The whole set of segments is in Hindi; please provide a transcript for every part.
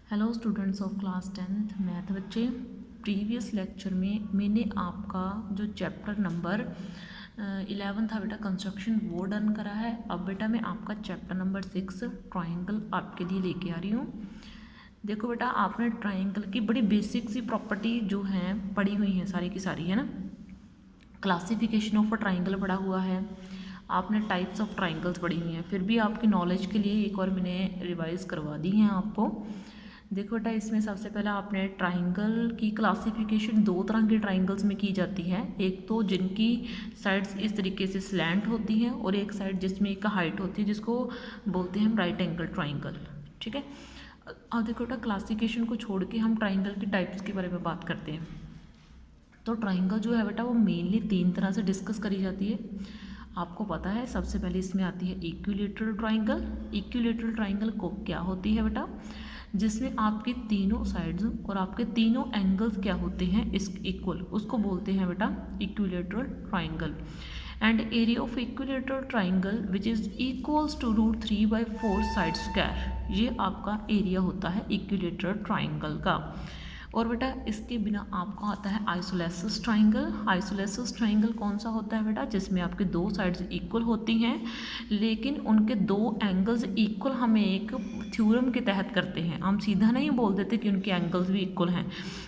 Hello students of class 10th math बच्चे। प्रीवियस लेक्चर में मैंने आपका जो चैप्टर नंबर 11 था बेटा कंस्ट्रक्शन वो डन करा है। अब बेटा मैं आपका चैप्टर नंबर 6 ट्राइंगल आपके लिए लेके आ रही हूँ। देखो बेटा, आपने ट्राइंगल की बड़ी बेसिक सी प्रॉपर्टी जो हैं पढ़ी हुई हैं सारी की सारी, है ना। क्लासिफिकेशन ऑफ अ ट्राइंगल पढ़ा हुआ है, आपने टाइप्स ऑफ ट्राइंगल्स पढ़ी हुई हैं। फिर भी आपकी नॉलेज के लिए एक और मैंने रिवाइज करवा दी हैं आपको। देखो बेटा, इसमें सबसे पहले आपने ट्राइंगल की क्लासिफिकेशन दो तरह के ट्राइंगल्स में की जाती है। एक तो जिनकी साइड्स इस तरीके से स्लैंट होती हैं और एक साइड जिसमें एक हाइट होती है जिसको बोलते हैं हम राइट एंगल ट्राइंगल। ठीक है, अब देखो बेटा, क्लासिफिकेशन को छोड़ के हम ट्राइंगल की टाइप्स के बारे में बात करते हैं। तो ट्राइंगल जो है बेटा वो मेनली तीन तरह से डिस्कस करी जाती है। आपको पता है, सबसे पहले इसमें आती है इक्विलेटरल ट्राइंगल। इक्विलेटरल ट्राइंगल को क्या होती है बेटा, जिसमें आपके तीनों साइड्स और आपके तीनों एंगल्स क्या होते हैं इस इक्वल, उसको बोलते हैं बेटा equilateral triangle. And area of equilateral triangle which is equals to √3/4 side square, ये आपका एरिया होता है इक्विलेटरल ट्राइंगल का। और बेटा इसके बिना आपको आता है आइसोलेसिस ट्राइंगल। आइसोलेसिस ट्राइंगल कौन सा होता है बेटा, जिसमें आपके दो साइड्स इक्वल होती हैं लेकिन उनके दो एंगल्स इक्वल हमें एक थ्योरम के तहत करते हैं। हम सीधा नहीं बोल देते कि उनके एंगल्स भी इक्वल हैं,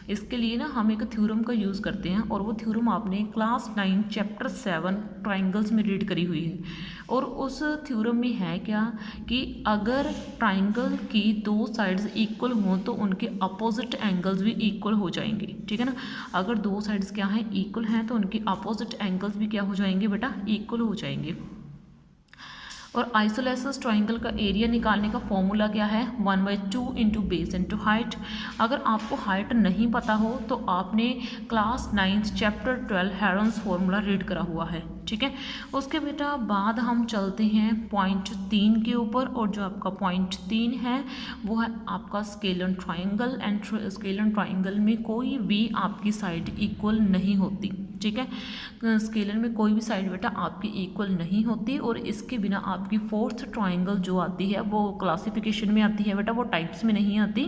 इसके लिए ना हम एक थ्योरम का यूज़ करते हैं। और वो थ्योरम आपने क्लास 9 चैप्टर 7 ट्राइंगल्स में रीड करी हुई है। और उस थ्योरम में है क्या कि अगर ट्राइंगल की दो साइड्स इक्वल हों तो उनके अपोजिट एंगल्स भी इक्वल हो जाएंगे। ठीक है ना, अगर दो साइड्स क्या हैं इक्वल हैं तो उनके अपोजिट एंगल्स भी क्या हो जाएंगे बेटा, इक्वल हो जाएंगे। और आइसोलेसिस ट्राइंगल का एरिया निकालने का फॉर्मूला क्या है, 1/2 इंटू बेस इंटू हाइट। अगर आपको हाइट नहीं पता हो तो आपने class 9 chapter 12 Heron's formula read करा हुआ है। ठीक है, उसके बेटा बाद हम चलते हैं पॉइंट 3 के ऊपर। और जो आपका पॉइंट 3 है वो है आपका scalene triangle. And scalene triangle में कोई भी आपकी साइड इक्वल नहीं होती। ठीक है, स्केलर में कोई भी साइड बेटा आपकी इक्वल नहीं होती। और इसके बिना आपकी फोर्थ ट्राइंगल जो आती है वो क्लासिफिकेशन में आती है बेटा, वो टाइप्स में नहीं आती।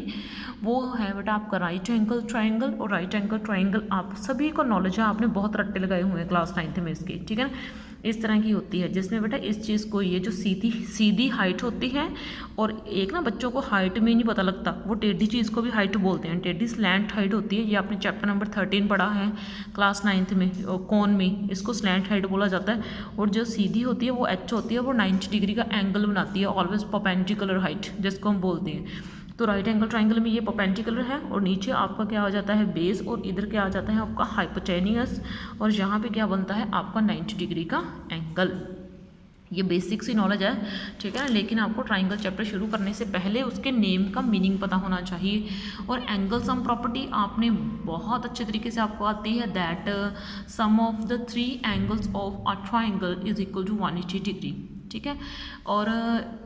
वो है बेटा आपका राइट एंगल ट्राइंगल। और राइट एंगल ट्राइंगल आप सभी को नॉलेज है, आपने बहुत रट्टे लगाए हुए हैं क्लास 9th में इसके। ठीक है ना, इस तरह की होती है जिसमें बेटा इस चीज़ को, ये जो सीधी सीधी हाइट होती है, और एक ना बच्चों को हाइट में नहीं पता लगता, वो टेढ़ी चीज़ को भी हाइट बोलते हैं। टेढ़ी स्लैंट हाइट होती है, ये आपने चैप्टर नंबर 13 पढ़ा है क्लास 9th में। कौन में इसको स्लैंट हाइट बोला जाता है। और जो सीधी होती है वो एच होती है, वो 90 डिग्री का एंगल बनाती है, ऑलवेज परपेंडिकुलर हाइट जिसको हम बोलते हैं। तो राइट एंगल ट्राइंगल में ये परपेंडिकुलर है और नीचे आपका क्या आ जाता है बेस, और इधर क्या आ जाता है आपका हाइपोटेनियस, और यहाँ पे क्या बनता है आपका 90 डिग्री का एंगल। ये बेसिक सी नॉलेज है, ठीक है ना। लेकिन आपको ट्राइंगल चैप्टर शुरू करने से पहले उसके नेम का मीनिंग पता होना चाहिए। और एंगल सम प्रॉपर्टी आपने बहुत अच्छे तरीके से आपको आती है, that sum of the 3 angles of a triangle is equal to 180 degree. ठीक है, और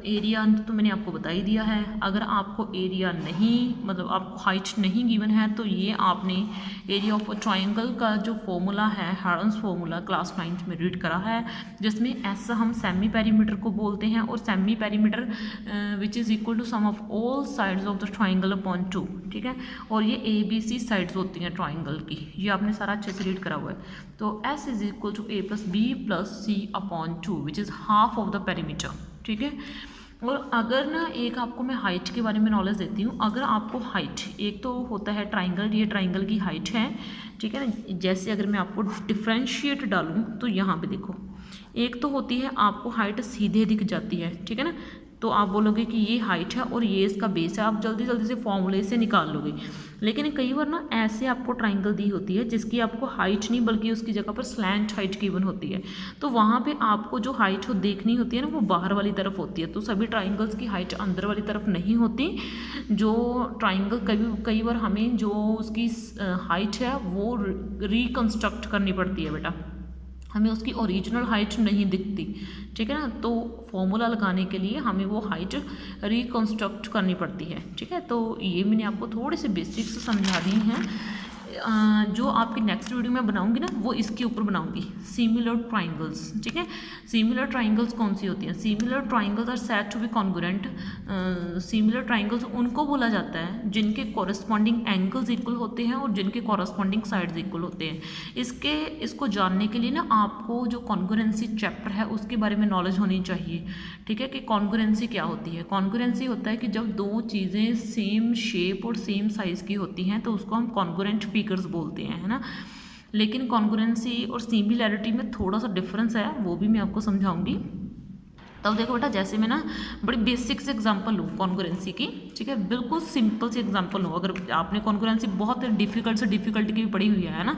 एरिया तो मैंने आपको बता ही दिया है। अगर आपको एरिया नहीं, मतलब आपको हाइट नहीं गिवन है, तो ये आपने एरिया ऑफ ट्राइंगल का जो फॉर्मूला है हेरॉन्स फॉर्मूला क्लास 9th में रीड करा है, जिसमें एस हम सेमी पेरीमीटर को बोलते हैं। और semi perimeter which is equal to sum of all sides of the triangle upon 2। ठीक है, और ये ABC साइड्स होती हैं ट्राइंगल की, ये आपने सारा अच्छे से रीड करा हुआ है। तो S is equal to A + B + C upon 2 which is half of the perimeter. ठीक है, और अगर ना एक आपको मैं हाइट के बारे में नॉलेज देती हूँ। अगर आपको हाइट, एक तो होता है ट्राइंगल, ये ट्राइंगल की हाइट है। ठीक है ना, जैसे अगर मैं आपको डिफ्रेंशिएट डालूँ तो यहाँ पे देखो, एक तो होती है आपको हाइट सीधे दिख जाती है। ठीक है ना, तो आप बोलोगे कि ये हाइट है और ये इसका बेस है, आप जल्दी जल्दी से फॉर्मूले से निकाल लोगे। लेकिन कई बार ना ऐसे आपको ट्राइंगल दी होती है जिसकी आपको हाइट नहीं बल्कि उसकी जगह पर स्लैंट हाइट गिवन होती है। तो वहाँ पे आपको जो हाइट हो देखनी होती है ना, वो बाहर वाली तरफ होती है। तो सभी ट्राइंगल्स की हाइट अंदर वाली तरफ नहीं होती। जो ट्राइंगल कई बार हमें जो उसकी हाइट है वो रिकन्स्ट्रक्ट करनी पड़ती है बेटा, हमें उसकी ओरिजिनल हाइट नहीं दिखती। ठीक है ना, तो फॉर्मूला लगाने के लिए हमें वो हाइट रिकन्स्ट्रक्ट करनी पड़ती है। ठीक है, तो ये मैंने आपको थोड़े से बेसिक्स समझा दी हैं। जो आपकी नेक्स्ट वीडियो मैं बनाऊंगी ना वो इसके ऊपर बनाऊंगी, सिमिलर ट्राइंगल्स। ठीक है, सिमिलर ट्राइंगल्स कौन सी होती हैं? Similar triangles are said to be congruent. Similar triangles उनको बोला जाता है जिनके कॉरस्पॉन्डिंग एंगल्स इक्वल होते हैं और जिनके कॉरस्पॉन्डिंग साइड्स इक्वल होते हैं। इसको जानने के लिए ना आपको जो कॉन्ग्रुएंसी चैप्टर है उसके बारे में नॉलेज होनी चाहिए। ठीक है, कि कॉन्ग्रुएंसी क्या होती है। कॉन्ग्रुएंसी होता है कि जब दो चीज़ें सेम शेप और सेम साइज़ की होती हैं तो उसको हम कॉन्ग्रुएंट फिगर्स बोलते हैं, है ना। लेकिन कॉन्ग्रुएंसी और सिमिलैरिटी में थोड़ा सा डिफरेंस है, वो भी मैं आपको समझाऊंगी। तब देखो बेटा, जैसे मैं ना बड़ी बेसिक से एग्जांपल लूँ कॉन्ग्रुएंसी की। ठीक है, बिल्कुल सिंपल से एग्जांपल लूँ। अगर आपने कॉन्ग्रुएंसी बहुत डिफिकल्ट से डिफिकल्ट की भी पढ़ी हुई है ना,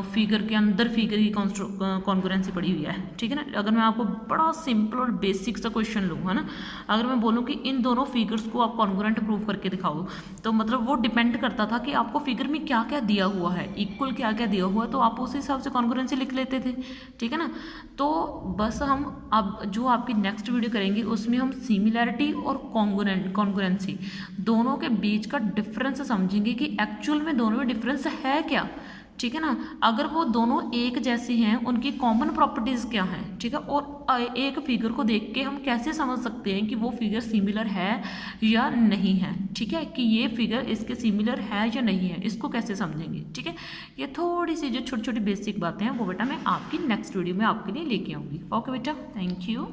फिगर के अंदर फिगर की कॉन्ग्रुएंसी पढ़ी हुई है। ठीक है ना, अगर मैं आपको बड़ा सिंपल और बेसिक सा क्वेश्चन लूँ, है ना, अगर मैं बोलूँ कि इन दोनों फिगर्स को आप कॉन्ग्रुएंट प्रूव करके दिखाओ, तो मतलब वो डिपेंड करता था कि आपको फिगर में क्या क्या दिया हुआ है, इक्वल क्या क्या दिया हुआ है, तो आप उस हिसाब से कॉन्ग्रुएंसी लिख लेते थे। ठीक है ना, तो बस हम अब जो आपकी नेक्स्ट वीडियो करेंगे उसमें हम सिमिलैरिटी और कॉन्ग्रुएंसी दोनों के बीच का डिफरेंस समझेंगे कि एक्चुअल में दोनों में डिफरेंस है क्या। ठीक है ना, अगर वो दोनों एक जैसे हैं उनकी कॉमन प्रॉपर्टीज़ क्या हैं। ठीक है, और एक फिगर को देख के हम कैसे समझ सकते हैं कि वो फिगर सिमिलर है या नहीं है। ठीक है, कि ये फिगर इसके सिमिलर है या नहीं है, इसको कैसे समझेंगे। ठीक है, ये थोड़ी सी जो छोटी छोटी बेसिक बातें हैं वो बेटा मैं आपकी नेक्स्ट वीडियो में आपके लिए लेके आऊँगी। ओके बेटा, थैंक यू।